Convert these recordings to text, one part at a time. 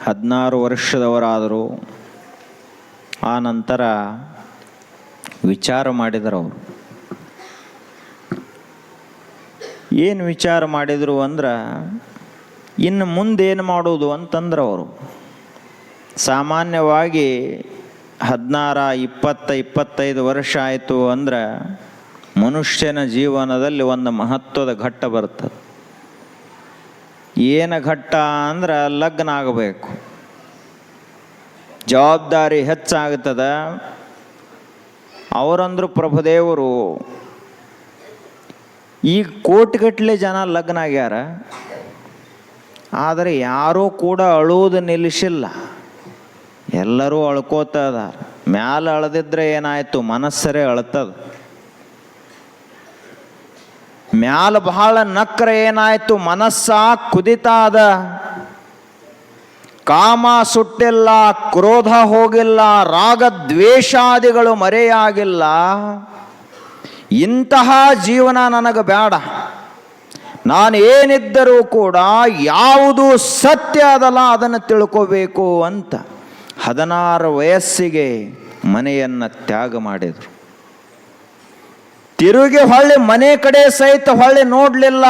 16 ವರ್ಷದವರಾದರು. ಆ ನಂತರ ವಿಚಾರ ಮಾಡಿದರು. ಅವರು ಏನು ವಿಚಾರ ಮಾಡಿದರು ಅಂದ್ರೆ, ಇನ್ನು ಮುಂದೇನು ಮಾಡೋದು ಅಂತಂದ್ರೆ, ಅವರು ಸಾಮಾನ್ಯವಾಗಿ 16, 20, 25 ವರ್ಷ ಆಯಿತು ಅಂದ್ರೆ ಮನುಷ್ಯನ ಜೀವನದಲ್ಲಿ ಒಂದು ಮಹತ್ವದ ಘಟ್ಟ ಬರ್ತದೆ. ಏನು ಘಟ್ಟ ಅಂದ್ರೆ ಲಗ್ನ ಆಗಬೇಕು, ಜವಾಬ್ದಾರಿ ಹೆಚ್ಚಾಗ್ತದ. ಅವರಂದ್ರು ಪ್ರಭುದೇವರು, ಈಗ ಕೋಟಿಗಟ್ಟಲೆ ಜನ ಲಗ್ನ ಆಗ್ಯಾರ, ಆದರೆ ಯಾರೂ ಕೂಡ ಅಳುವುದು ನಿಲ್ಲಿಸಿಲ್ಲ. ಎಲ್ಲರೂ ಅಳ್ಕೋತ ಅದಾರ. ಮ್ಯಾಲ ಅಳದಿದ್ರೆ ಏನಾಯಿತು, ಮನಸ್ಸರೇ ಅಳ್ತದ. ಮ್ಯಾಲ ಬಹಳ ನಕ್ರ ಏನಾಯಿತು, ಮನಸ್ಸ ಕುದಿತಾದ. ಕಾಮ ಸುಟ್ಟಿಲ್ಲ, ಕ್ರೋಧ ಹೋಗಿಲ್ಲ, ರಾಗ ದ್ವೇಷಾದಿಗಳು ಮರೆಯಾಗಿಲ್ಲ. ಇಂತಹ ಜೀವನ ನನಗೆ ಬೇಡ. ನಾನು ಏನಿದ್ದರೂ ಕೂಡ ಯಾವುದು ಸತ್ಯ ಅದಲ್ಲ ಅದನ್ನು ತಿಳ್ಕೋಬೇಕು ಅಂತ 16 ವಯಸ್ಸಿಗೆ ಮನೆಯನ್ನು ತ್ಯಾಗ ಮಾಡಿದರು. ತಿರುಗಿ ಹೊಳ್ಳಿ ಮನೆ ಕಡೆ ಸಹಿತ ಹೊಳ್ಳಿ ನೋಡಲಿಲ್ಲ.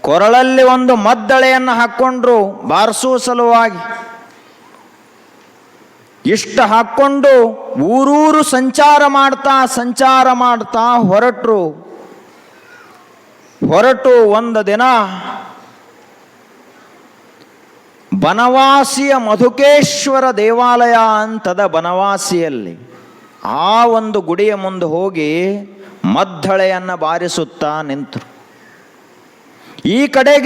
ಕೊರಳಲ್ಲಿ ಒಂದು ಮದ್ದಳೆಯನ್ನು ಹಾಕ್ಕೊಂಡ್ರು ಬಾರಿಸುವ ಸಲುವಾಗಿ. ಇಷ್ಟ ಹಾಕ್ಕೊಂಡು ಊರೂರು ಸಂಚಾರ ಮಾಡ್ತಾ ಹೊರಟು ಒಂದು ದಿನ ಬನವಾಸಿಯ ಮಧುಕೇಶ್ವರ ದೇವಾಲಯ ಅಂತದ ಬನವಾಸಿಯಲ್ಲಿ ಆ ಒಂದು ಗುಡಿಯ ಮುಂದೆ ಹೋಗಿ ಮದ್ದಳೆಯನ್ನು ಬಾರಿಸುತ್ತಾ ನಿಂತರು. ಈ ಕಡೆಗೆ